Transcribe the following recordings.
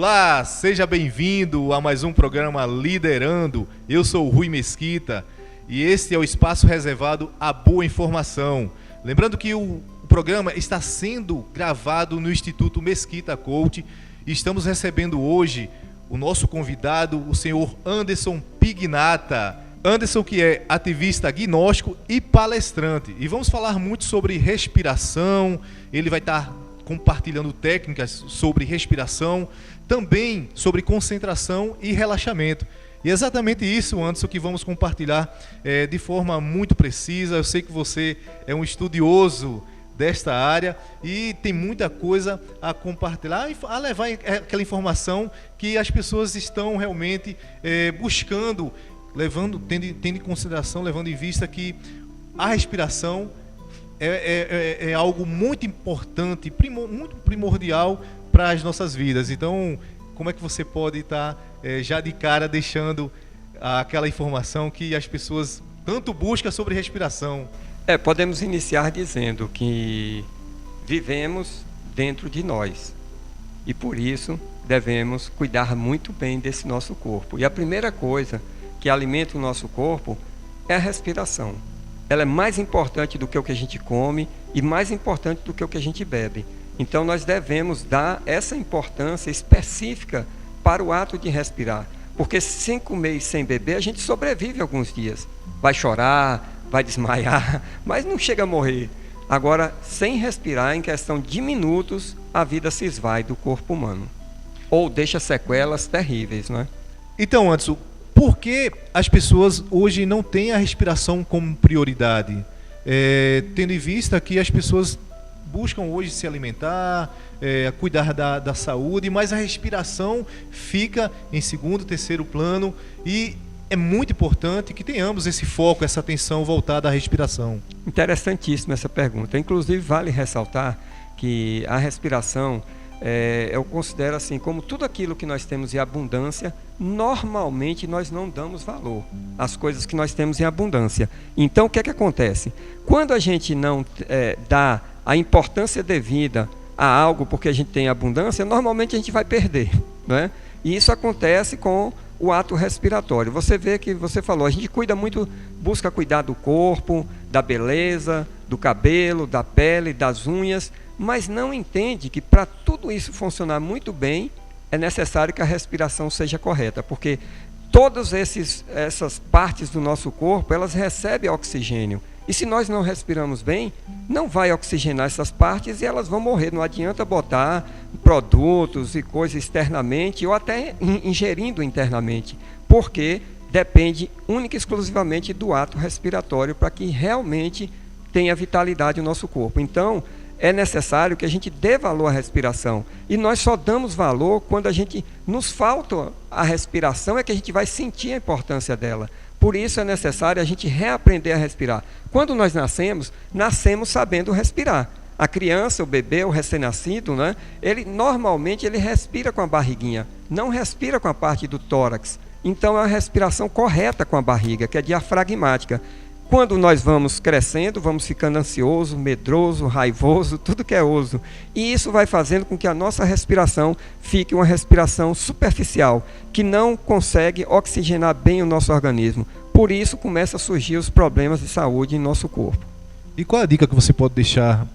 Olá, seja bem-vindo a mais um programa Liderando. Eu sou o Rui Mesquita e este é o espaço reservado à boa informação. Lembrando que o programa está sendo gravado no Instituto Mesquita Coach e estamos recebendo hoje o nosso convidado, o senhor Anderson Pignata. Anderson, que é ativista agnóstico e palestrante. E vamos falar muito sobre respiração. Ele vai estar compartilhando técnicas sobre respiração, também sobre concentração e relaxamento. E é exatamente isso, Anderson, que vamos compartilhar de forma muito precisa. Eu sei que você é um estudioso desta área e tem muita coisa a compartilhar, a levar aquela informação que as pessoas estão realmente buscando, tendo em consideração, levando em vista que a respiração é algo muito importante, muito primordial para as nossas vidas. Então, como é que você pode estar já de cara deixando aquela informação que as pessoas tanto buscam sobre respiração? Podemos iniciar dizendo que vivemos dentro de nós e por isso devemos cuidar muito bem desse nosso corpo. E a primeira coisa que alimenta o nosso corpo é a respiração. Ela é mais importante do que o que a gente come e mais importante do que o que a gente bebe. Então nós devemos dar essa importância específica para o ato de respirar. Porque sem comer e sem beber a gente sobrevive alguns dias. Vai chorar, vai desmaiar, mas não chega a morrer. Agora, sem respirar, em questão de minutos, a vida se esvai do corpo humano. Ou deixa sequelas terríveis, não é? Então, Anderson, por que as pessoas hoje não têm a respiração como prioridade? Tendo em vista que as pessoas buscam hoje se alimentar, cuidar da saúde, mas a respiração fica em segundo, terceiro plano e é muito importante que tenhamos esse foco, essa atenção voltada à respiração. Interessantíssima essa pergunta. Inclusive, vale ressaltar que a respiração, eu considero assim, como tudo aquilo que nós temos em abundância, normalmente nós não damos valor às coisas que nós temos em abundância. Então, o que é que acontece? Quando a gente não dá a importância devida a algo porque a gente tem abundância, normalmente a gente vai perder, né? E isso acontece com o ato respiratório. Você vê que você falou, a gente busca cuidar do corpo, da beleza, do cabelo, da pele, das unhas, mas não entende que para tudo isso funcionar muito bem, é necessário que a respiração seja correta, porque todas essas partes do nosso corpo, elas recebem oxigênio. E se nós não respiramos bem, não vai oxigenar essas partes e elas vão morrer. Não adianta botar produtos e coisas externamente ou até ingerindo internamente, porque depende única e exclusivamente do ato respiratório para que realmente tenha vitalidade o nosso corpo. Então, é necessário que a gente dê valor à respiração. E nós só damos valor quando nos falta a respiração, é que a gente vai sentir a importância dela. Por isso é necessário a gente reaprender a respirar. Quando nós nascemos sabendo respirar. A criança, o bebê, o recém-nascido, né, normalmente ele respira com a barriguinha, não respira com a parte do tórax. Então é a respiração correta com a barriga, que é diafragmática. Quando nós vamos crescendo, vamos ficando ansioso, medroso, raivoso, tudo que é oso. E isso vai fazendo com que a nossa respiração fique uma respiração superficial, que não consegue oxigenar bem o nosso organismo. Por isso começam a surgir os problemas de saúde em nosso corpo. E qual a dica que você pode deixar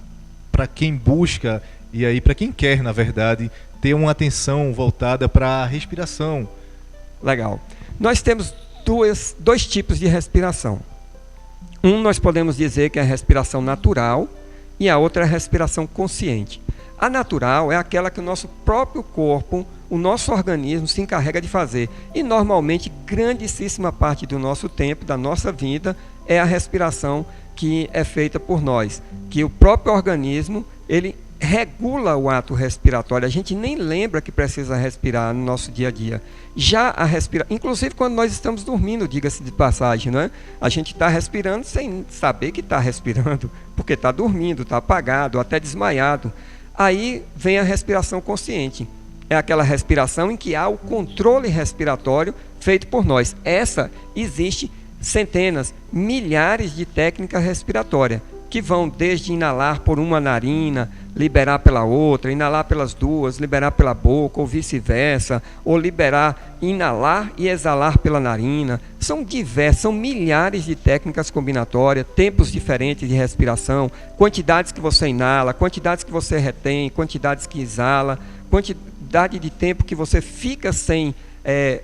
para quem busca, e aí para quem quer, na verdade, ter uma atenção voltada para a respiração? Legal. Nós temos dois tipos de respiração. Nós podemos dizer que é a respiração natural e a outra é a respiração consciente. A natural é aquela que o nosso próprio corpo, o nosso organismo se encarrega de fazer. E normalmente, grandíssima parte do nosso tempo, da nossa vida, é a respiração que é feita por nós. Que o próprio organismo, ele regula o ato respiratório. A gente nem lembra que precisa respirar no nosso dia a dia. Já a respiração, inclusive quando nós estamos dormindo, diga-se de passagem, não é? A gente está respirando sem saber que está respirando, porque está dormindo, está apagado, até desmaiado. Aí vem a respiração consciente. É aquela respiração em que há o controle respiratório feito por nós. Essa existe centenas, milhares de técnicas respiratórias. que vão desde inalar por uma narina, liberar pela outra, inalar pelas duas, liberar pela boca, ou vice-versa, ou inalar e exalar pela narina. São diversas, são milhares de técnicas combinatórias, tempos diferentes de respiração, quantidades que você inala, quantidades que você retém, quantidades que exala, quantidade de tempo que você fica sem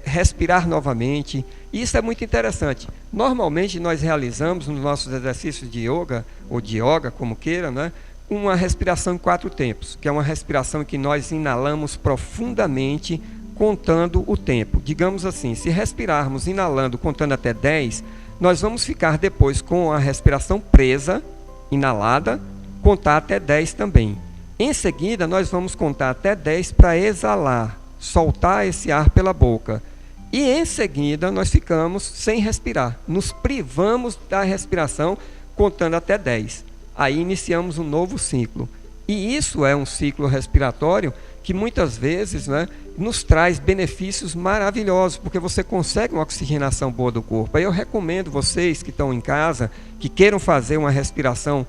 respirar novamente. Isso é muito interessante. Normalmente nós realizamos nos nossos exercícios de yoga, ou de yoga, como queira, né, uma respiração em 4 tempos, que é uma respiração em que nós inalamos profundamente, contando o tempo. Digamos assim, se respirarmos inalando, contando até 10, nós vamos ficar depois com a respiração presa, inalada, contar até 10 também. Em seguida, nós vamos contar até 10 para exalar, soltar esse ar pela boca. E em seguida nós ficamos sem respirar, nos privamos da respiração contando até 10. Aí iniciamos um novo ciclo. E isso é um ciclo respiratório que muitas vezes, né, nos traz benefícios maravilhosos, porque você consegue uma oxigenação boa do corpo. Aí eu recomendo vocês que estão em casa, que queiram fazer uma respiração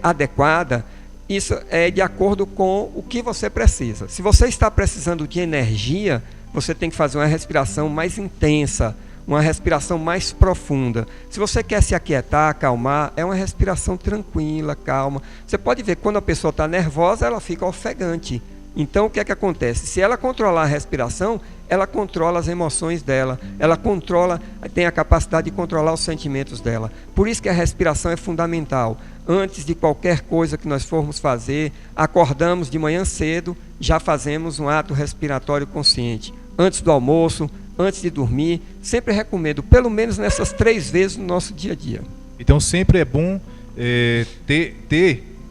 adequada. Isso é de acordo com o que você precisa. Se você está precisando de energia, você tem que fazer uma respiração mais intensa, uma respiração mais profunda. Se você quer se aquietar, acalmar, é uma respiração tranquila, calma. Você pode ver que quando a pessoa está nervosa, ela fica ofegante. Então, o que é que acontece? Se ela controlar a respiração, ela controla as emoções dela, ela tem a capacidade de controlar os sentimentos dela. Por isso que a respiração é fundamental. Antes de qualquer coisa que nós formos fazer, acordamos de manhã cedo, já fazemos um ato respiratório consciente. Antes do almoço, antes de dormir, sempre recomendo, pelo menos nessas 3 vezes no nosso dia a dia. Então sempre é bom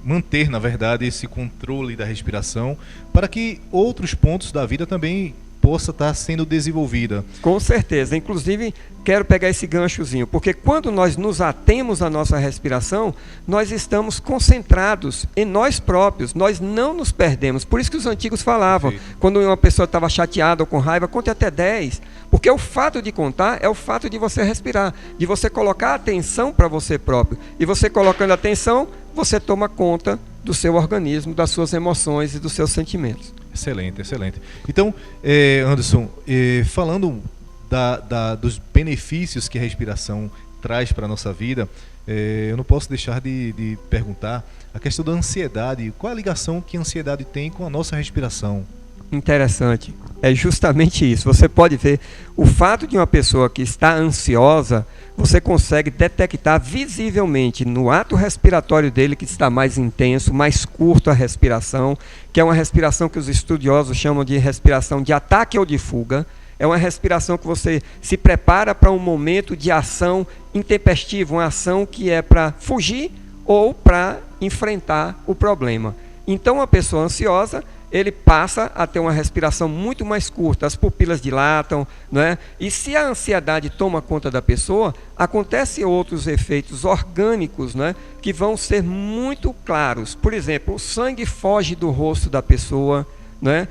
manter, na verdade, esse controle da respiração, para que outros pontos da vida também possa estar sendo desenvolvida. Com certeza. Inclusive, quero pegar esse ganchozinho, porque quando nós nos atemos à nossa respiração, nós estamos concentrados em nós próprios, nós não nos perdemos. Por isso que os antigos falavam, quando uma pessoa estava chateada ou com raiva, conte até 10, porque o fato de contar é o fato de você respirar, de você colocar atenção para você próprio. E você colocando atenção, você toma conta do seu organismo, das suas emoções e dos seus sentimentos. Excelente, excelente. Então, Anderson, falando dos benefícios que a respiração traz para a nossa vida, eu não posso deixar de perguntar a questão da ansiedade. Qual a ligação que a ansiedade tem com a nossa respiração? Interessante. É justamente isso. Você pode ver o fato de uma pessoa que está ansiosa, você consegue detectar visivelmente no ato respiratório dele que está mais intenso, mais curto a respiração, que é uma respiração que os estudiosos chamam de respiração de ataque ou de fuga. É uma respiração que você se prepara para um momento de ação intempestiva, uma ação que é para fugir ou para enfrentar o problema. Então, uma pessoa ansiosa, ele passa a ter uma respiração muito mais curta, as pupilas dilatam, né? E se a ansiedade toma conta da pessoa, acontecem outros efeitos orgânicos, né, que vão ser muito claros. Por exemplo, o sangue foge do rosto da pessoa, né?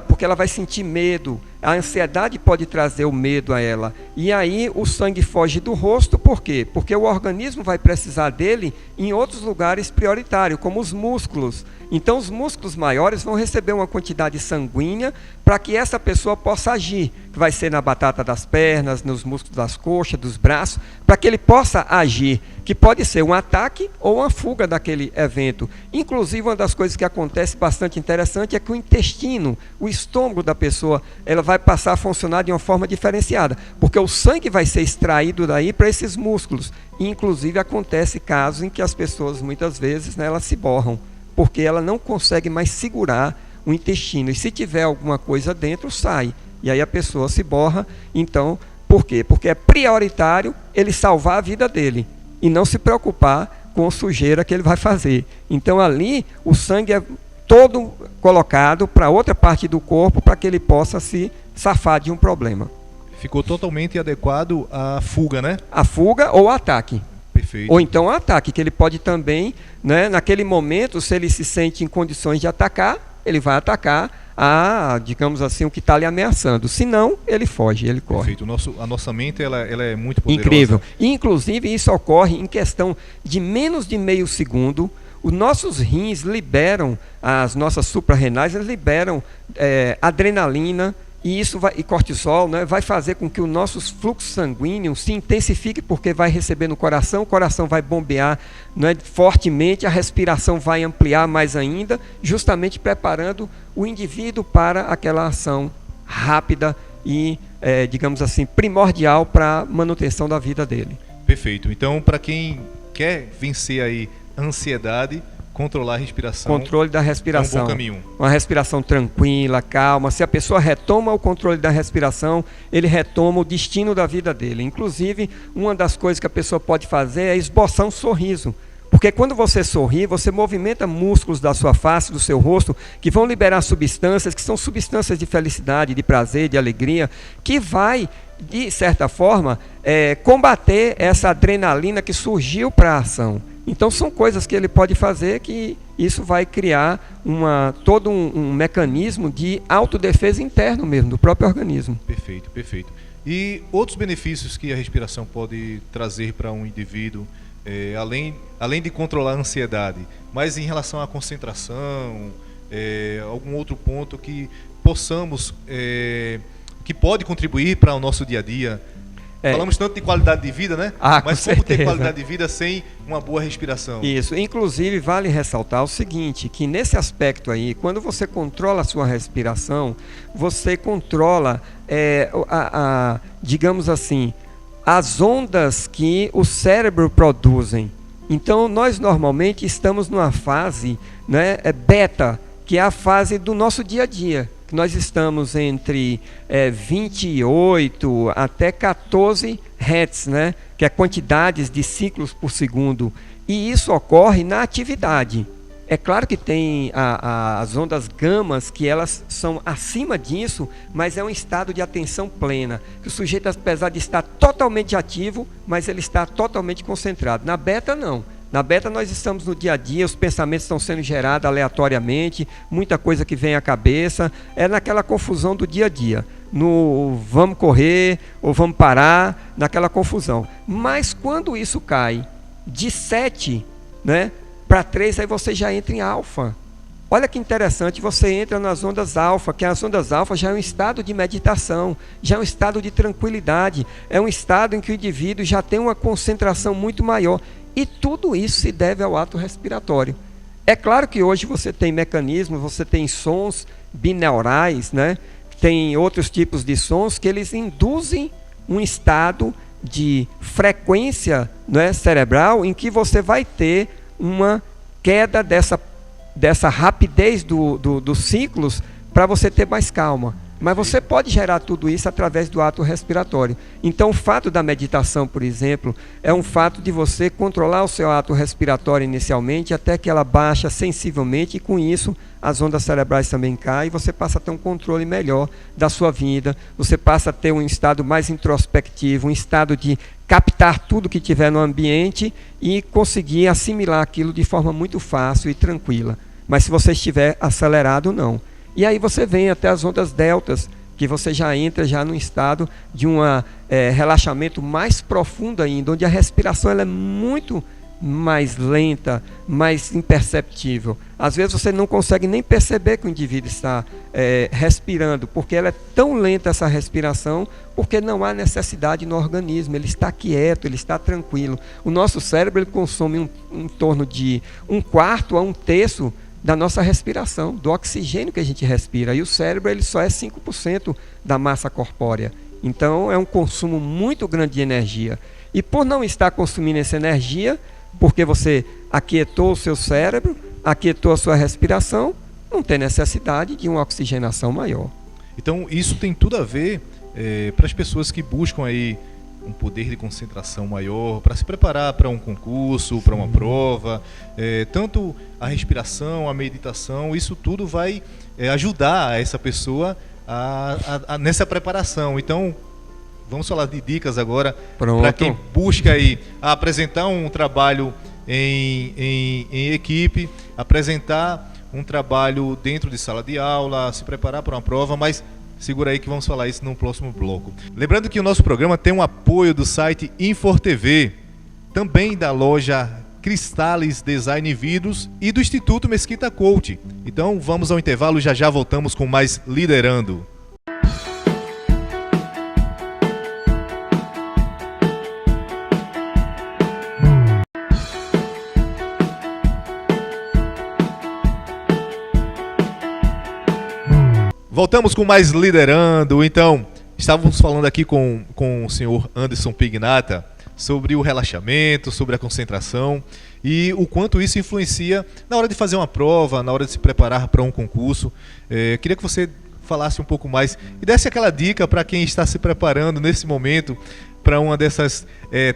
Porque ela vai sentir medo. A ansiedade pode trazer o medo a ela. E aí o sangue foge do rosto, por quê? Porque o organismo vai precisar dele em outros lugares prioritários, como os músculos. Então os músculos maiores vão receber uma quantidade sanguínea para que essa pessoa possa agir, que vai ser na batata das pernas, nos músculos das coxas, dos braços, para que ele possa agir, que pode ser um ataque ou uma fuga daquele evento. Inclusive, uma das coisas que acontece bastante interessante é que o intestino, o estômago da pessoa, ela vai passar a funcionar de uma forma diferenciada, porque o sangue vai ser extraído daí para esses músculos. E, inclusive, acontece casos em que as pessoas, muitas vezes, né, elas se borram, porque ela não consegue mais segurar o intestino. E se tiver alguma coisa dentro, sai. E aí a pessoa se borra. Então, por quê? Porque é prioritário ele salvar a vida dele e não se preocupar com a sujeira que ele vai fazer. Então, ali, o sangue é todo colocado para outra parte do corpo para que ele possa se safar de um problema. Ficou totalmente adequado à fuga, né? A fuga ou ataque. Perfeito. Ou então o ataque, que ele pode também, né, naquele momento, se ele se sente em condições de atacar, ele vai atacar. digamos assim, o que está lhe ameaçando. Senão, ele foge, ele corre. Perfeito. A nossa mente ela é muito poderosa. Incrível. E, inclusive, isso ocorre em questão de menos de meio segundo. Os nossos rins liberam, as nossas suprarrenais, eles liberam adrenalina e cortisol, né, vai fazer com que o nosso fluxo sanguíneo se intensifique, porque vai receber no coração, o coração vai bombear, né, fortemente, a respiração vai ampliar mais ainda, justamente preparando o indivíduo para aquela ação rápida e, digamos assim, primordial para a manutenção da vida dele. Perfeito. Então, para quem quer vencer aí a ansiedade, controlar a respiração. Controle da respiração. É um bom caminho. Uma respiração tranquila, calma. Se a pessoa retoma o controle da respiração, ele retoma o destino da vida dele. Inclusive, uma das coisas que a pessoa pode fazer é esboçar um sorriso. Porque quando você sorri, você movimenta músculos da sua face, do seu rosto, que vão liberar substâncias, que são substâncias de felicidade, de prazer, de alegria, que vai, de certa forma, combater essa adrenalina que surgiu para a ação. Então são coisas que ele pode fazer que isso vai criar todo um mecanismo de autodefesa interno mesmo, do próprio organismo. Perfeito, perfeito. E outros benefícios que a respiração pode trazer para um indivíduo, além de controlar a ansiedade, mas em relação à concentração, algum outro ponto que possamos, que pode contribuir para o nosso dia a dia? Falamos tanto de qualidade de vida, né? Mas como ter qualidade de vida sem uma boa respiração? Isso. Inclusive, vale ressaltar o seguinte, que nesse aspecto aí, quando você controla a sua respiração, você controla, digamos assim, as ondas que o cérebro produzem. Então, nós normalmente estamos numa fase, né, beta, que é a fase do nosso dia a dia. Nós estamos entre 28 até 14 Hz, né? Que é quantidades de ciclos por segundo. E isso ocorre na atividade. É claro que tem as ondas gamas, que elas são acima disso, mas é um estado de atenção plena. Que o sujeito, apesar de estar totalmente ativo, mas ele está totalmente concentrado. Na beta, não. Na beta nós estamos no dia a dia, os pensamentos estão sendo gerados aleatoriamente, muita coisa que vem à cabeça, é naquela confusão do dia a dia, no vamos correr ou vamos parar, naquela confusão. Mas quando isso cai de 7, né, para 3, aí você já entra em alfa. Olha que interessante, você entra nas ondas alfa, que as ondas alfa já é um estado de meditação, já é um estado de tranquilidade, é um estado em que o indivíduo já tem uma concentração muito maior. E tudo isso se deve ao ato respiratório. É claro que hoje você tem mecanismos, você tem sons binaurais, né? Tem outros tipos de sons que eles induzem um estado de frequência, né, cerebral, em que você vai ter uma queda dessa rapidez dos ciclos para você ter mais calma. Mas você pode gerar tudo isso através do ato respiratório. Então, o fato da meditação, por exemplo, é um fato de você controlar o seu ato respiratório inicialmente, até que ela baixa sensivelmente, e com isso as ondas cerebrais também caem, e você passa a ter um controle melhor da sua vida, você passa a ter um estado mais introspectivo, um estado de captar tudo que tiver no ambiente e conseguir assimilar aquilo de forma muito fácil e tranquila. Mas se você estiver acelerado, não. E aí você vem até as ondas deltas, que você já entra num estado de um relaxamento mais profundo ainda, onde a respiração ela é muito mais lenta, mais imperceptível. Às vezes você não consegue nem perceber que o indivíduo está respirando, porque ela é tão lenta essa respiração, porque não há necessidade no organismo, ele está quieto, ele está tranquilo. O nosso cérebro ele consome em torno de 1/4 a 1/3 da nossa respiração, do oxigênio que a gente respira, e o cérebro ele só é 5% da massa corpórea. Então é um consumo muito grande de energia. E por não estar consumindo essa energia, porque você aquietou o seu cérebro, aquietou a sua respiração, não tem necessidade de uma oxigenação maior. Então isso tem tudo a ver para as pessoas que buscam aí um poder de concentração maior, para se preparar para um concurso, para uma prova. Tanto a respiração, a meditação, isso tudo vai ajudar essa pessoa nessa preparação. Então, vamos falar de dicas agora para quem busca aí apresentar um trabalho em equipe, apresentar um trabalho dentro de sala de aula, se preparar para uma prova, mas segura aí que vamos falar isso no próximo bloco. Lembrando que o nosso programa tem um apoio do site InforTV, também da loja Cristales Design e Vidros e do Instituto Mesquita Coach. Então vamos ao intervalo, já já voltamos com mais Liderando. Voltamos com mais Liderando. Então, estávamos falando aqui com o senhor Anderson Pignata sobre o relaxamento, sobre a concentração e o quanto isso influencia na hora de fazer uma prova, na hora de se preparar para um concurso. Queria que você falasse um pouco mais e desse aquela dica para quem está se preparando nesse momento para uma dessas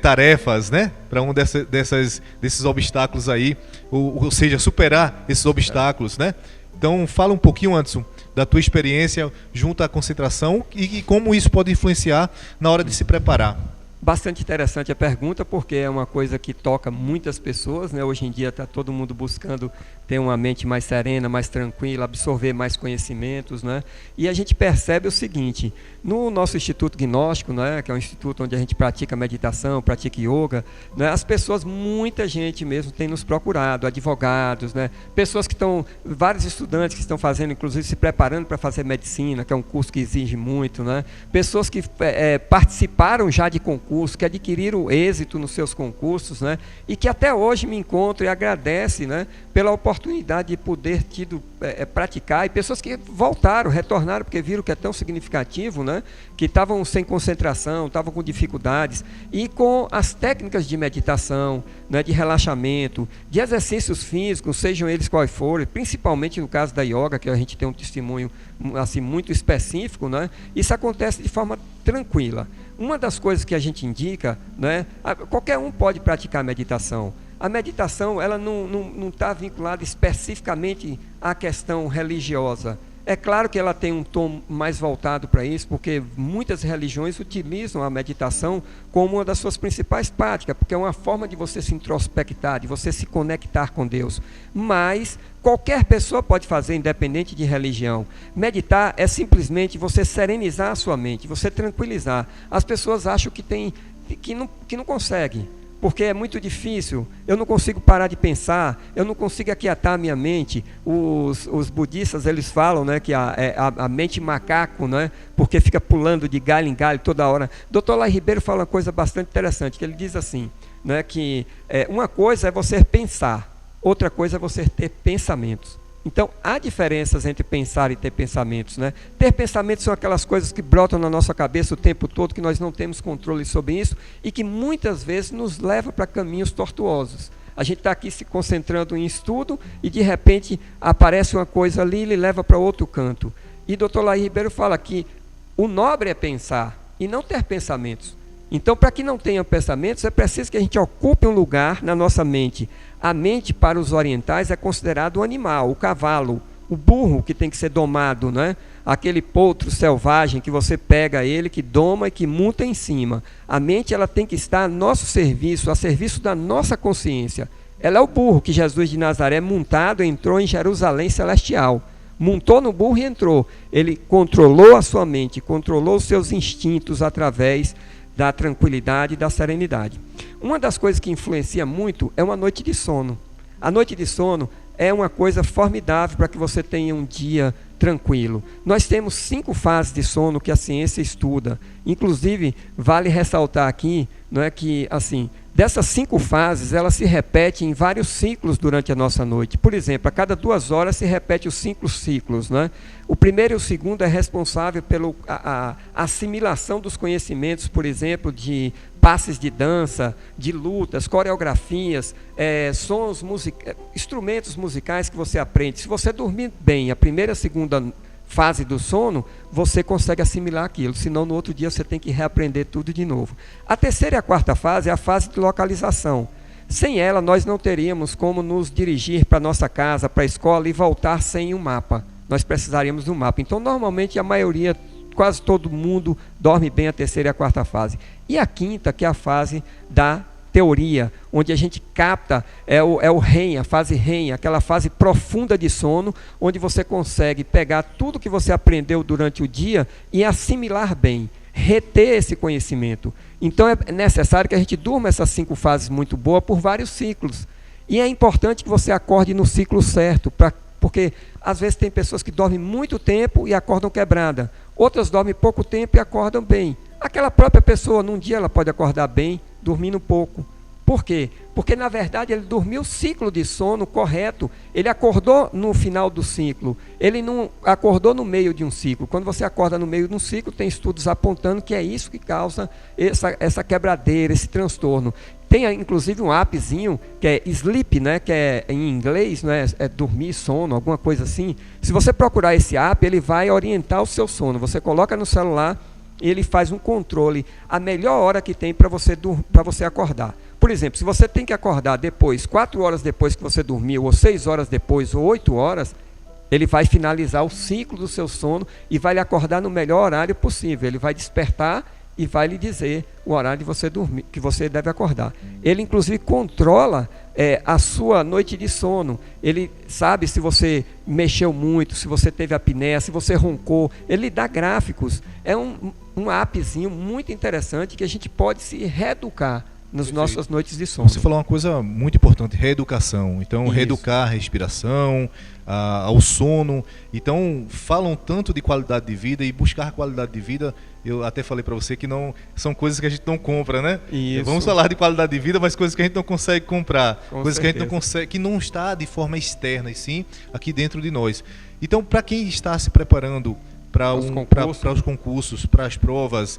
tarefas, né? Para um desses obstáculos aí, ou seja, superar esses obstáculos, né? Então, fala um pouquinho, Anderson, da tua experiência junto à concentração e como isso pode influenciar na hora de se preparar. Bastante interessante a pergunta, porque é uma coisa que toca muitas pessoas, né? Hoje em dia está todo mundo buscando ter uma mente mais serena, mais tranquila, absorver mais conhecimentos, né? E a gente percebe o seguinte: no nosso Instituto Gnóstico, né, que é um instituto onde a gente pratica meditação, pratica yoga, né, as pessoas, muita gente mesmo tem nos procurado, advogados, né, pessoas que estão, vários estudantes que estão fazendo, inclusive se preparando para fazer medicina, que é um curso que exige muito, né, pessoas que participaram já de concursos, que adquiriram êxito nos seus concursos, né, e que até hoje me encontram e agradecem, né, pela oportunidade de poder praticar, e pessoas que voltaram, retornaram, porque viram que é tão significativo, né, que estavam sem concentração, estavam com dificuldades, e com as técnicas de meditação, né, de relaxamento, de exercícios físicos, sejam eles quais forem, principalmente no caso da yoga, que a gente tem um testemunho assim, muito específico, né, isso acontece de forma tranquila. Uma das coisas que a gente indica, né, qualquer um pode praticar meditação. A meditação, ela não está vinculada especificamente à questão religiosa. É claro que ela tem um tom mais voltado para isso, porque muitas religiões utilizam a meditação como uma das suas principais práticas, porque é uma forma de você se introspectar, de você se conectar com Deus. Mas qualquer pessoa pode fazer, independente de religião. Meditar é simplesmente você serenizar a sua mente, você tranquilizar. As pessoas acham que não conseguem, porque é muito difícil, eu não consigo parar de pensar, eu não consigo aquietar a minha mente. Os budistas, eles falam, né, que a mente macaco, né, porque fica pulando de galho em galho toda hora. Dr. Lai Ribeiro fala uma coisa bastante interessante, que ele diz assim, né, que uma coisa é você pensar, outra coisa é você ter pensamentos. Então, há diferenças entre pensar e ter pensamentos, né? Ter pensamentos são aquelas coisas que brotam na nossa cabeça o tempo todo, que nós não temos controle sobre isso e que muitas vezes nos leva para caminhos tortuosos. A gente está aqui se concentrando em estudo e de repente aparece uma coisa ali e ele leva para outro canto. E Dr. Lai Ribeiro fala que o nobre é pensar e não ter pensamentos. Então, para que não tenha pensamentos, é preciso que a gente ocupe um lugar na nossa mente. A mente, para os orientais, é considerado um animal, o cavalo, o burro que tem que ser domado, né? Aquele potro selvagem que você pega ele, que doma e que monta em cima. A mente, ela tem que estar a nosso serviço, a serviço da nossa consciência. Ela é o burro que Jesus de Nazaré, montado, entrou em Jerusalém celestial. Montou no burro e entrou. Ele controlou a sua mente, controlou os seus instintos através da tranquilidade e da serenidade. Uma das coisas que influencia muito é uma noite de sono. A noite de sono é uma coisa formidável para que você tenha um dia tranquilo. Nós temos 5 fases de sono que a ciência estuda. Inclusive, vale ressaltar aqui, não é, que assim, dessas 5 fases, elas se repetem em vários ciclos durante a nossa noite. Por exemplo, a cada 2 horas se repete os 5 ciclos, né? O primeiro e o segundo é responsável pela assimilação dos conhecimentos, por exemplo, de passes de dança, de lutas, coreografias, instrumentos musicais que você aprende. Se você dormir bem a primeira e a segunda fase do sono, você consegue assimilar aquilo, senão no outro dia você tem que reaprender tudo de novo. A terceira e a quarta fase é a fase de localização. Sem ela, nós não teríamos como nos dirigir para a nossa casa, para a escola e voltar sem um mapa. Nós precisaríamos de um mapa. Então, normalmente, a maioria, quase todo mundo, dorme bem a terceira e a quarta fase. E a quinta, que é a fase da teoria, onde a gente capta é o REM, a fase REM, aquela fase profunda de sono, onde você consegue pegar tudo que você aprendeu durante o dia e assimilar bem, reter esse conhecimento. Então é necessário que a gente durma essas 5 fases muito boas por vários ciclos. E é importante que você acorde no ciclo certo, porque às vezes tem pessoas que dormem muito tempo e acordam quebrada. Outras dormem pouco tempo e acordam bem. Aquela própria pessoa, num dia ela pode acordar bem, dormindo pouco. Por quê? Porque, na verdade, ele dormiu o ciclo de sono correto. Ele acordou no final do ciclo. Ele não acordou no meio de um ciclo. Quando você acorda no meio de um ciclo, tem estudos apontando que é isso que causa essa quebradeira, esse transtorno. Tem, inclusive, um appzinho, que é Sleep, né? Que é em inglês, né? É dormir, sono, alguma coisa assim. Se você procurar esse app, ele vai orientar o seu sono. Você coloca no celular e ele faz um controle, a melhor hora que tem para você acordar. Por exemplo, se você tem que acordar depois, 4 horas depois que você dormiu, ou 6 horas depois, ou 8 horas, ele vai finalizar o ciclo do seu sono e vai lhe acordar no melhor horário possível. Ele vai despertar e vai lhe dizer o horário de você dormir, que você deve acordar. Ele, inclusive, controla a sua noite de sono. Ele sabe se você mexeu muito, se você teve apneia, se você roncou. Ele dá gráficos. É um appzinho muito interessante que a gente pode se reeducar nas nossas noites de sono. Você falou uma coisa muito importante, reeducação. Então, reeducar a respiração, ao sono. Então, falam tanto de qualidade de vida e buscar qualidade de vida. Eu até falei para você que não são coisas que a gente não compra, né? Isso. Vamos falar de qualidade de vida, mas coisas que a gente não consegue comprar, coisas certeza. que a gente não consegue, que não está de forma externa, e sim aqui dentro de nós. Então, para quem está se preparando para os concursos, para as provas,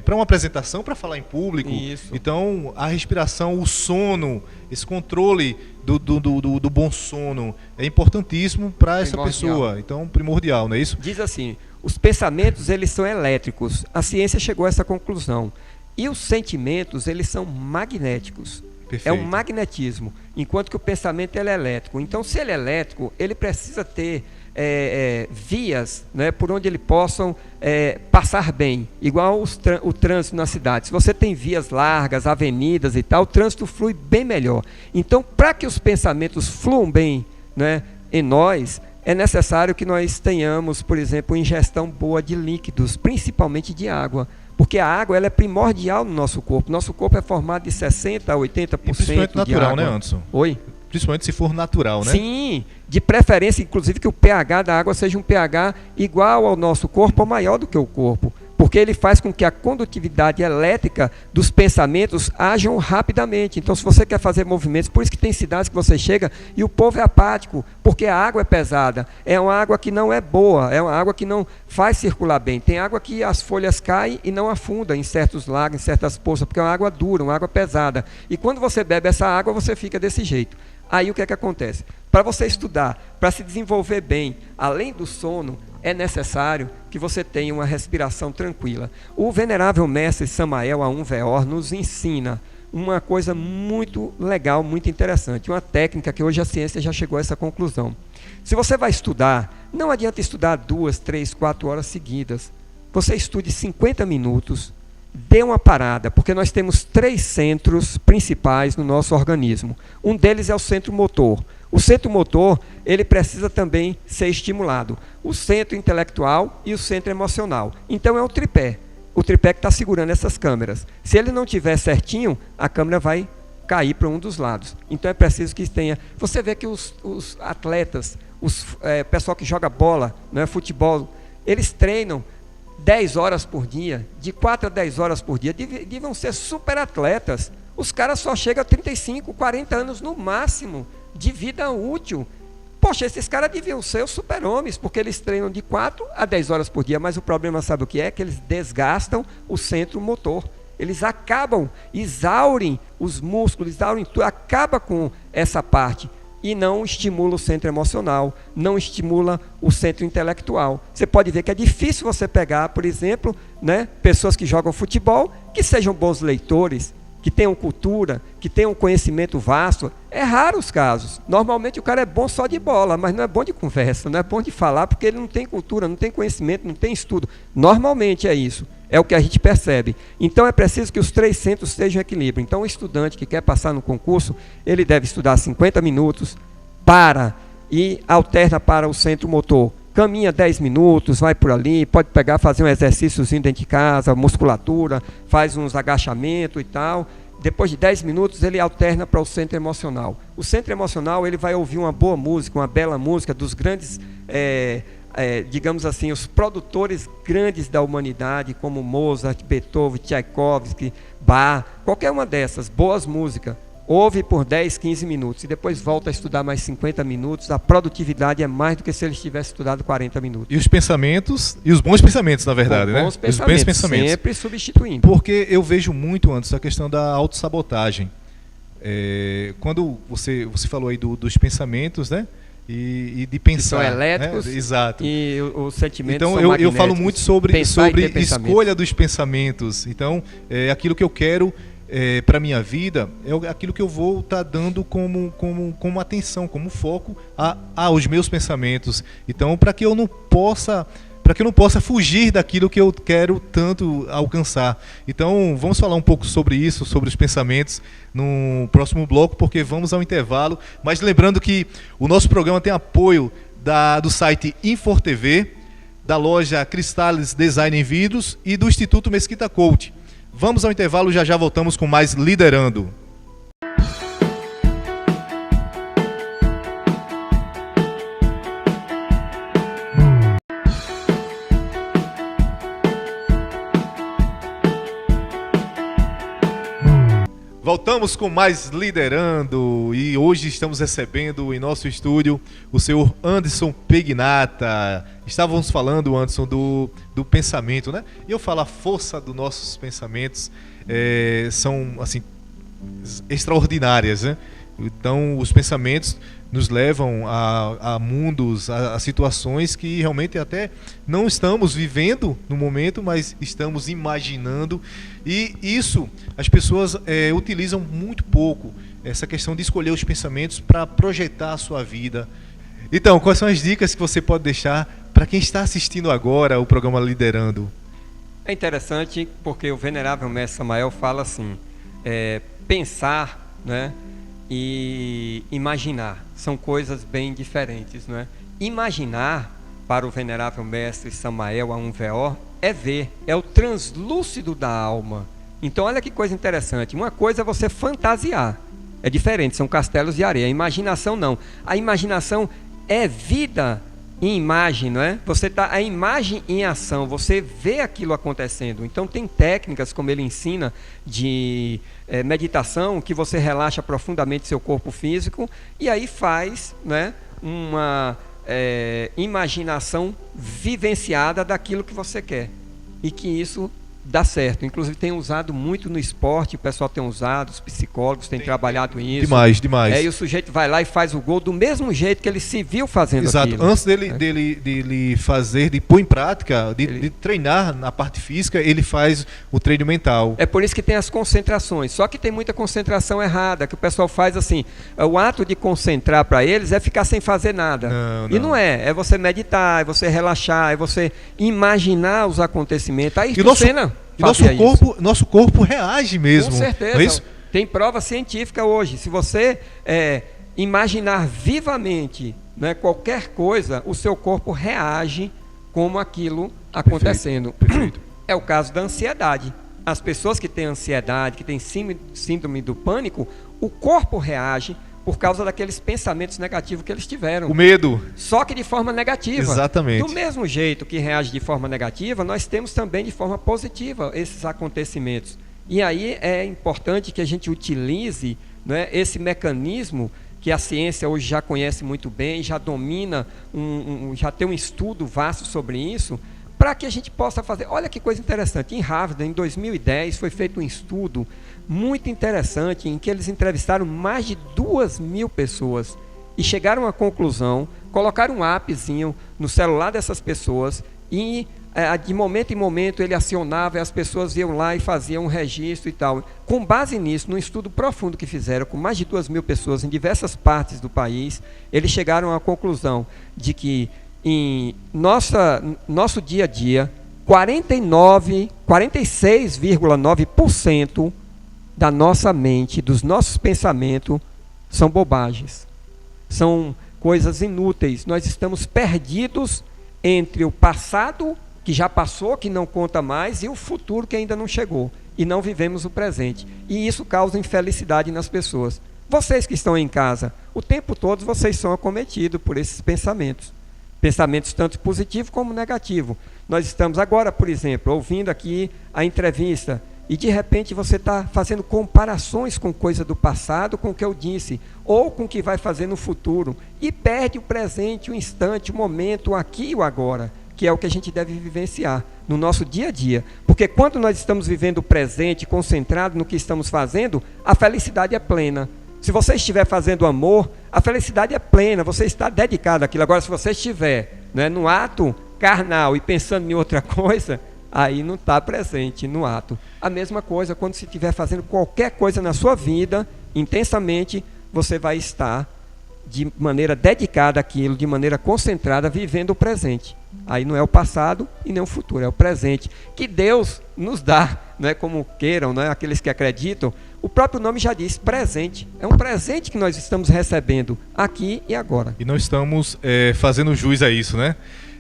para uma apresentação, para falar em público. Isso. Então, a respiração, o sono, esse controle do bom sono é importantíssimo para essa pessoa. Então, primordial, não é isso? Diz assim, os pensamentos, eles são elétricos. A ciência chegou a essa conclusão. E os sentimentos, eles são magnéticos. Perfeito. É um magnetismo, enquanto que o pensamento ele é elétrico. Então, se ele é elétrico, ele precisa ter vias, né, por onde ele possam passar bem, igual o trânsito na cidade. Se você tem vias largas, avenidas e tal, o trânsito flui bem melhor. Então, para que os pensamentos fluam bem, né, em nós, é necessário que nós tenhamos, por exemplo, ingestão boa de líquidos, principalmente de água. Porque a água ela é primordial no nosso corpo. Nosso corpo é formado de 60% a 80% principalmente natural, de água. Né, Anderson? Oi? Principalmente se for natural, né? Sim, de preferência, inclusive, que o pH da água seja um pH igual ao nosso corpo ou maior do que o corpo. Porque ele faz com que a condutividade elétrica dos pensamentos ajam rapidamente. Então, se você quer fazer movimentos, por isso que tem cidades que você chega e o povo é apático, porque a água é pesada. É uma água que não é boa, é uma água que não faz circular bem. Tem água que as folhas caem e não afundam em certos lagos, em certas poças, porque é uma água dura, uma água pesada. E quando você bebe essa água, você fica desse jeito. Aí o que é que acontece? Para você estudar, para se desenvolver bem, além do sono, é necessário que você tenha uma respiração tranquila. O venerável mestre Samael Aun Weor nos ensina uma coisa muito legal, muito interessante, uma técnica que hoje a ciência já chegou a essa conclusão. Se você vai estudar, não adianta estudar 2, 3, 4 horas seguidas. Você estude 50 minutos, dê uma parada, porque nós temos 3 centros principais no nosso organismo. Um deles é o centro motor. O centro motor, ele precisa também ser estimulado. O centro intelectual e o centro emocional. Então é o tripé que está segurando essas câmeras. Se ele não estiver certinho, a câmera vai cair para um dos lados. Então é preciso que tenha... Você vê que os atletas, o pessoal que joga bola, né, futebol, eles treinam 10 horas por dia, de 4 a 10 horas por dia, deviam ser super atletas. Os caras só chegam a 35, 40 anos no máximo de vida útil. Poxa, esses caras deviam ser os super-homens, porque eles treinam de 4 a 10 horas por dia, mas o problema, sabe o que é? Que eles desgastam o centro motor. Eles acabam, exaurem os músculos, exaurem tudo, acaba com essa parte. E não estimula o centro emocional, não estimula o centro intelectual. Você pode ver que é difícil você pegar, por exemplo, né, pessoas que jogam futebol, que sejam bons leitores, que tenham cultura, que tem um conhecimento vasto, é raro os casos. Normalmente o cara é bom só de bola, mas não é bom de conversa, não é bom de falar, porque ele não tem cultura, não tem conhecimento, não tem estudo. Normalmente é isso, é o que a gente percebe. Então é preciso que os 3 centros estejam em equilíbrio. Então o estudante que quer passar no concurso, ele deve estudar 50 minutos, e alterna para o centro motor. Caminha 10 minutos, vai por ali, pode pegar, fazer um exercíciozinho dentro de casa, musculatura, faz uns agachamentos e tal. Depois de 10 minutos, ele alterna para o centro emocional. O centro emocional, ele vai ouvir uma boa música, uma bela música dos grandes, digamos assim, os produtores grandes da humanidade, como Mozart, Beethoven, Tchaikovsky, Bach, qualquer uma dessas, boas músicas. Ouve por 10, 15 minutos e depois volta a estudar mais 50 minutos. A produtividade é mais do que se ele tivesse estudado 40 minutos. E os pensamentos, e os bons pensamentos, na verdade, bons né? Pensamentos, os bons pensamentos. Sempre substituindo. Porque eu vejo muito antes a questão da autossabotagem. Quando você falou aí dos pensamentos, né? E de pensar. Que são elétricos, né? Exato. E os sentimentos então, são eu falo muito sobre escolha dos pensamentos. Então, aquilo que eu quero para a minha vida é aquilo que eu vou estar dando como atenção, como foco aos meus pensamentos. Então, para que eu não possa fugir daquilo que eu quero tanto alcançar. Então, vamos falar um pouco sobre isso, sobre os pensamentos, no próximo bloco, porque vamos ao intervalo. Mas lembrando que o nosso programa tem apoio do site Infor TV, da loja Cristales Design em Vidros e do Instituto Mesquita Coach. Vamos ao intervalo, já voltamos com mais Liderando. Voltamos com mais Liderando e hoje estamos recebendo em nosso estúdio o senhor Anderson Pegnata. Estávamos falando, Anderson, do pensamento, né? E eu falo, a força dos nossos pensamentos são, assim, extraordinárias, né? Então, os pensamentos nos levam a mundos, a situações que realmente até não estamos vivendo no momento, mas estamos imaginando. E isso as pessoas utilizam muito pouco, essa questão de escolher os pensamentos para projetar a sua vida. Então, quais são as dicas que você pode deixar para quem está assistindo agora o programa Liderando? É interessante porque o venerável mestre Samael fala assim, pensar, né, e imaginar são coisas bem diferentes, não é? Imaginar, para o venerável mestre Samael A1VO, é ver, é o translúcido da alma. Então olha que coisa interessante, uma coisa é você fantasiar, é diferente, são castelos de areia. A imaginação não, a imaginação é vida em imagem, não é? A imagem em ação, você vê aquilo acontecendo. Então tem técnicas, como ele ensina, de meditação, que você relaxa profundamente seu corpo físico e aí faz, né, uma imaginação vivenciada daquilo que você quer e que isso dá certo. Inclusive tem usado muito no esporte, o pessoal tem usado, os psicólogos têm trabalhado isso. Demais. E o sujeito vai lá e faz o gol do mesmo jeito que ele se viu fazendo aquilo. Exato. Antes dele fazer, de pôr em prática, de treinar na parte física, ele faz o treino mental. É por isso que tem as concentrações. Só que tem muita concentração errada, que o pessoal faz assim, o ato de concentrar para eles é ficar sem fazer nada. Não. E não é você meditar, é você relaxar, é você imaginar os acontecimentos. Aí nosso corpo reage mesmo. Com certeza. Não é isso? Tem prova científica hoje. Se você imaginar vivamente, né, qualquer coisa, o seu corpo reage como aquilo acontecendo. Perfeito. É o caso da ansiedade. As pessoas que têm ansiedade, que têm síndrome do pânico, o corpo reage por causa daqueles pensamentos negativos que eles tiveram. O medo. Só que de forma negativa. Exatamente. Do mesmo jeito que reage de forma negativa, nós temos também de forma positiva esses acontecimentos. E aí é importante que a gente utilize, né, esse mecanismo que a ciência hoje já conhece muito bem, já domina, já tem um estudo vasto sobre isso, para que a gente possa fazer. Olha que coisa interessante, em Harvard, em 2010, foi feito um estudo muito interessante, em que eles entrevistaram mais de 2.000 pessoas e chegaram à conclusão, colocaram um appzinho no celular dessas pessoas e de momento em momento ele acionava e as pessoas iam lá e faziam um registro e tal. Com base nisso, num estudo profundo que fizeram com mais de 2.000 pessoas em diversas partes do país, eles chegaram à conclusão de que em nosso dia a dia, 46,9% da nossa mente, dos nossos pensamentos, são bobagens. São coisas inúteis. Nós estamos perdidos entre o passado, que já passou, que não conta mais, e o futuro que ainda não chegou. E não vivemos o presente. E isso causa infelicidade nas pessoas. Vocês que estão em casa, o tempo todo vocês são acometidos por esses pensamentos. Pensamentos tanto positivos como negativos. Nós estamos agora, por exemplo, ouvindo aqui a entrevista, e de repente você está fazendo comparações com coisa do passado, com o que eu disse, ou com o que vai fazer no futuro, e perde o presente, o instante, o momento, o aqui e o agora, que é o que a gente deve vivenciar no nosso dia a dia. Porque quando nós estamos vivendo o presente, concentrado no que estamos fazendo, a felicidade é plena. Se você estiver fazendo amor, a felicidade é plena, você está dedicado àquilo. Agora, se você estiver, né, no ato carnal e pensando em outra coisa, aí não está presente no ato. A mesma coisa quando você estiver fazendo qualquer coisa na sua vida, intensamente, você vai estar de maneira dedicada àquilo, de maneira concentrada, vivendo o presente. Aí não é o passado e nem o futuro, é o presente, que Deus nos dá, né, como queiram, né, aqueles que acreditam. O próprio nome já diz, presente. É um presente que nós estamos recebendo aqui e agora. E não estamos fazendo jus a isso, né?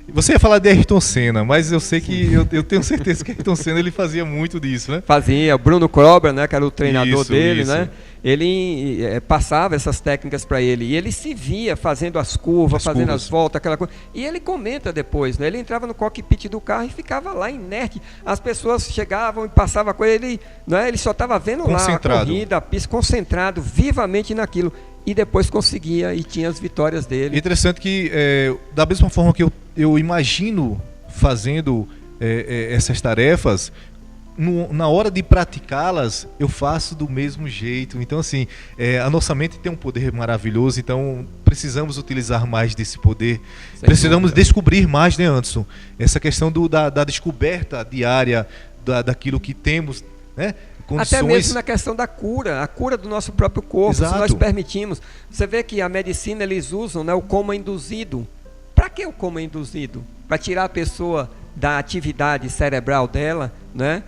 Você ia falar de Ayrton Senna, mas eu sei que eu tenho certeza que Ayrton Senna ele fazia muito disso, né? Fazia, o Bruno Cobra, né, que era o treinador Isso, dele, isso. né? Ele passava essas técnicas para ele, e ele se via fazendo as curvas, as voltas, aquela coisa. E ele comenta depois, né? Ele entrava no cockpit do carro e ficava lá inerte. As pessoas chegavam e passavam com ele, né? Ele só estava vendo lá a corrida, a pista, concentrado vivamente naquilo. E depois conseguia e tinha as vitórias dele. Interessante que, da mesma forma que eu imagino fazendo essas tarefas, na hora de praticá-las, eu faço do mesmo jeito. Então, assim, a nossa mente tem um poder maravilhoso, então precisamos utilizar mais desse poder. Sem precisamos dúvida. descobrir mais, né, Anderson? Essa questão da descoberta diária daquilo que temos, né? Condições... Até mesmo na questão da cura, a cura do nosso próprio corpo, Exato. se nós permitimos. Você vê que a medicina, eles usam, né, o coma induzido. Para que o coma induzido? Para tirar a pessoa da atividade cerebral dela, né,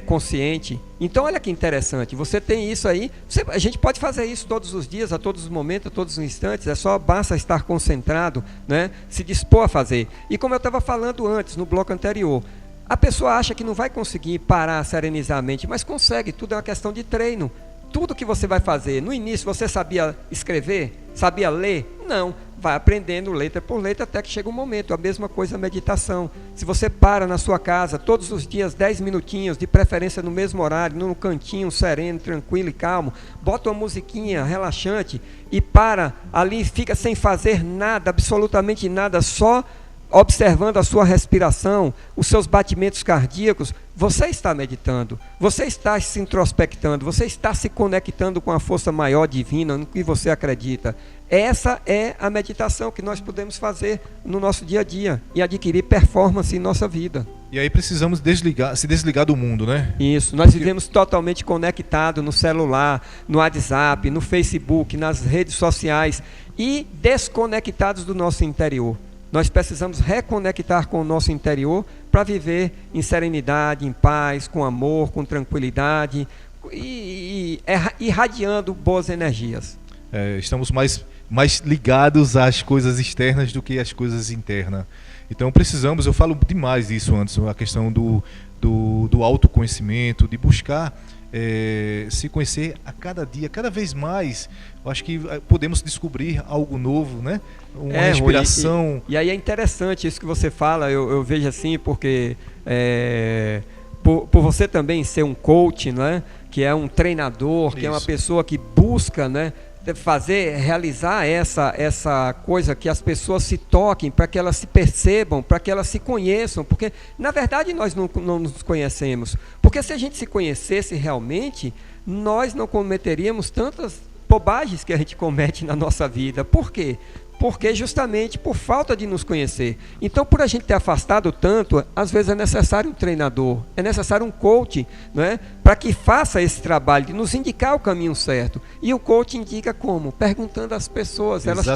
consciente. Então, olha que interessante, você tem isso aí, a gente pode fazer isso todos os dias, a todos os momentos, a todos os instantes, basta estar concentrado, né, se dispor a fazer. E como eu estava falando antes, no bloco anterior, a pessoa acha que não vai conseguir parar, serenizar a mente, mas consegue, tudo é uma questão de treino. Tudo que você vai fazer, no início você sabia escrever? Sabia ler? Não, vai aprendendo letra por letra até que chega um momento. A mesma coisa a meditação. Se você para na sua casa todos os dias 10 minutinhos, de preferência no mesmo horário, num cantinho sereno, tranquilo e calmo, bota uma musiquinha relaxante e para ali, fica sem fazer nada, absolutamente nada, só observando a sua respiração, os seus batimentos cardíacos, você está meditando, você está se introspectando, você está se conectando com a força maior divina no que você acredita. Essa é a meditação que nós podemos fazer no nosso dia a dia e adquirir performance em nossa vida. E aí precisamos se desligar do mundo, né? Isso, nós vivemos totalmente conectados no celular, no WhatsApp, no Facebook, nas redes sociais e desconectados do nosso interior. Nós precisamos reconectar com o nosso interior para viver em serenidade, em paz, com amor, com tranquilidade e irradiando boas energias. Estamos mais ligados às coisas externas do que às coisas internas. Então precisamos, eu falo demais disso antes, a questão do autoconhecimento, de buscar se conhecer a cada dia, cada vez mais. Eu acho que podemos descobrir algo novo, né? Uma inspiração. E aí é interessante isso que você fala, eu vejo assim, porque por você também ser um coach, né? Que é um treinador, que isso. é uma pessoa que busca, né? Realizar essa coisa que as pessoas se toquem, para que elas se percebam, para que elas se conheçam, porque na verdade nós não nos conhecemos, porque se a gente se conhecesse realmente, nós não cometeríamos tantas bobagens que a gente comete na nossa vida. Por quê? porque justamente por falta de nos conhecer. Então, por a gente ter afastado tanto, às vezes é necessário um treinador, é necessário um coach, não é? Para que faça esse trabalho de nos indicar o caminho certo. E o coach indica como? Perguntando às pessoas, elas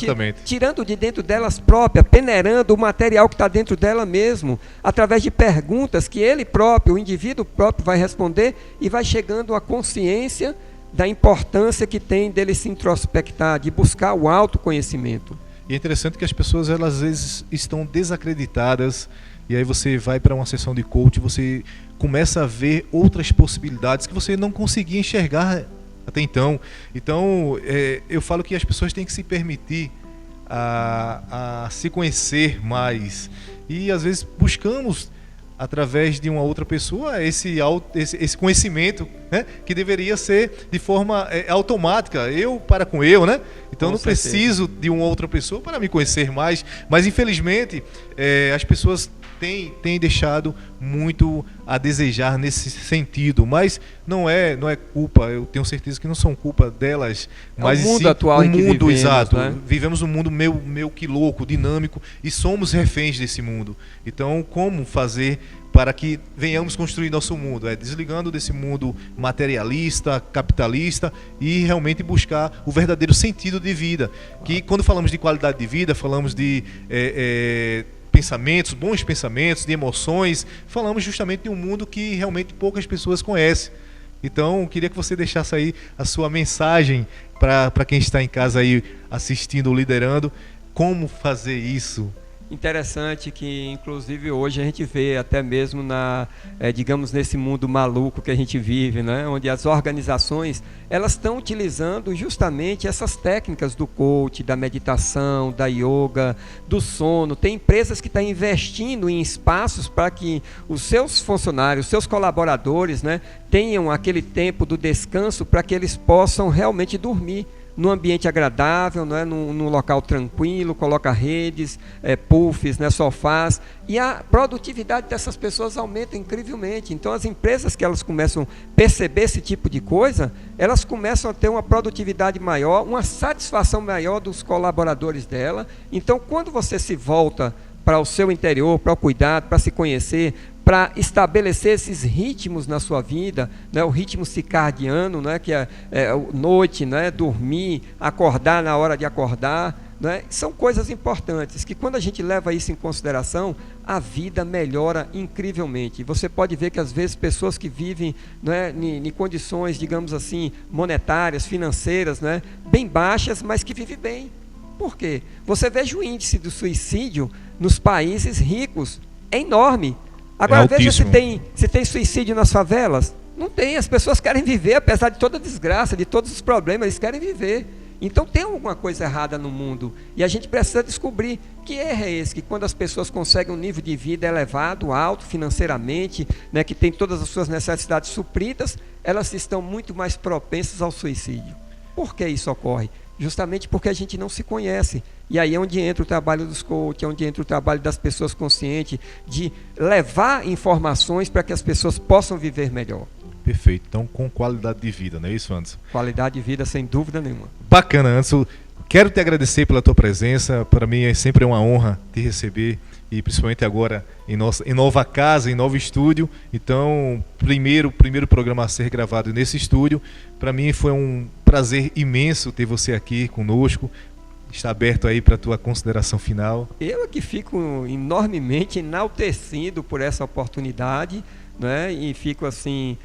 tirando de dentro delas próprias, peneirando o material que está dentro dela mesmo, através de perguntas que ele próprio, o indivíduo próprio vai responder e vai chegando à consciência da importância que tem dele se introspectar, de buscar o autoconhecimento. E é interessante que as pessoas, elas às vezes estão desacreditadas, e aí você vai para uma sessão de coach, você começa a ver outras possibilidades que você não conseguia enxergar até então. Então, eu falo que as pessoas têm que se permitir a se conhecer mais. E às vezes buscamos, através de uma outra pessoa, esse conhecimento, né, que deveria ser de forma automática, eu para com eu, né? Então não preciso de uma outra pessoa para me conhecer mais, mas infelizmente as pessoas têm deixado muito a desejar nesse sentido, mas não é culpa, eu tenho certeza que não são culpa delas, mas o mundo atual em que vivemos, exato, né? Vivemos um mundo meio que louco, dinâmico, e somos reféns desse mundo. Então, como fazer para que venhamos construir nosso mundo? Desligando desse mundo materialista, capitalista, e realmente buscar o verdadeiro sentido de vida. Que quando falamos de qualidade de vida, falamos de pensamentos, bons pensamentos, de emoções, falamos justamente de um mundo que realmente poucas pessoas conhecem. Então, queria que você deixasse aí a sua mensagem para quem está em casa aí assistindo ou liderando, como fazer isso. Interessante que, inclusive, hoje a gente vê até mesmo digamos, nesse mundo maluco que a gente vive, né? Onde as organizações, elas estão utilizando justamente essas técnicas do coach, da meditação, da yoga, do sono. Tem empresas que estão investindo em espaços para que os seus funcionários, os seus colaboradores, né, tenham aquele tempo do descanso para que eles possam realmente dormir num ambiente agradável, não é? Num local tranquilo, coloca redes, puffs, né, sofás, e a produtividade dessas pessoas aumenta incrivelmente. Então as empresas que elas começam a perceber esse tipo de coisa, elas começam a ter uma produtividade maior, uma satisfação maior dos colaboradores dela. Então quando você se volta para o seu interior, para o cuidado, para se conhecer, para estabelecer esses ritmos na sua vida, né, o ritmo circadiano, né, que é noite, né, dormir, acordar na hora de acordar, né, são coisas importantes, que quando a gente leva isso em consideração, a vida melhora incrivelmente. Você pode ver que às vezes pessoas que vivem, né, em condições, digamos assim, monetárias, financeiras, né, bem baixas, mas que vivem bem. Por quê? Você veja o índice do suicídio nos países ricos, é enorme. Agora veja se tem suicídio nas favelas. Não tem, as pessoas querem viver, apesar de toda a desgraça, de todos os problemas, eles querem viver. Então tem alguma coisa errada no mundo, e a gente precisa descobrir que erro é esse, que quando as pessoas conseguem um nível de vida elevado, alto financeiramente, né, que tem todas as suas necessidades supridas, elas estão muito mais propensas ao suicídio. Por que isso ocorre? Justamente porque a gente não se conhece. E aí é onde entra o trabalho dos coaches, é onde entra o trabalho das pessoas conscientes, de levar informações para que as pessoas possam viver melhor. Perfeito. Então, com qualidade de vida, não é isso, Anderson? Qualidade de vida, sem dúvida nenhuma. Bacana, Anderson. Quero te agradecer pela tua presença. Para mim é sempre uma honra te receber, e principalmente agora em nova casa, em novo estúdio. Então, primeiro programa a ser gravado nesse estúdio. Para mim foi um prazer imenso ter você aqui conosco. Está aberto aí para a tua consideração final. Eu é que fico enormemente enaltecido por essa oportunidade, né? E fico assim,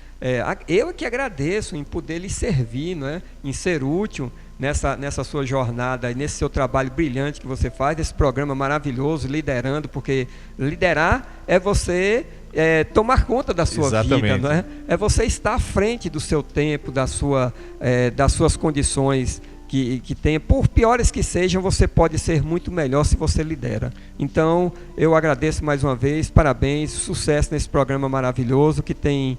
eu é que agradeço em poder lhe servir, né? Em ser útil nessa sua jornada e nesse seu trabalho brilhante que você faz, esse programa maravilhoso, liderando, porque liderar é você tomar conta da sua vida, não é? É você estar à frente do seu tempo, das suas condições que tenha, por piores que sejam, você pode ser muito melhor se você lidera. Então, eu agradeço mais uma vez, parabéns, sucesso nesse programa maravilhoso, que tem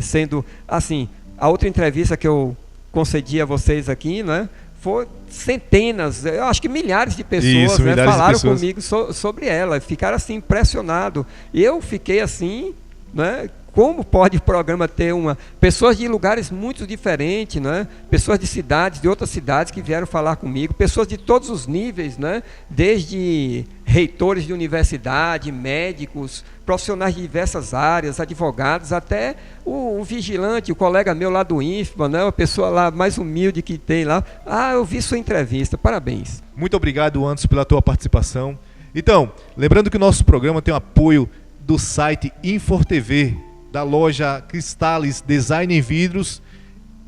sendo, assim, a outra entrevista que eu concedi a vocês aqui, né, foi centenas, eu acho que milhares de pessoas, né, falaram comigo sobre ela, ficaram assim impressionados. Eu fiquei assim, né, como pode o programa ter pessoas de lugares muito diferentes, né? Pessoas de cidades, de outras cidades que vieram falar comigo, pessoas de todos os níveis, né? Desde reitores de universidade, médicos, profissionais de diversas áreas, advogados, até o vigilante, o colega meu lá do INFBA, né? Uma pessoa lá mais humilde que tem lá. Eu vi sua entrevista, parabéns. Muito obrigado, Anderson, pela tua participação. Então, lembrando que o nosso programa tem o apoio do site InforTV, da loja Cristales Design em Vidros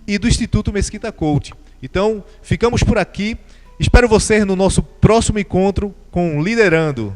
e do Instituto Mesquita Coach. Então, ficamos por aqui. Espero você no nosso próximo encontro com Liderando.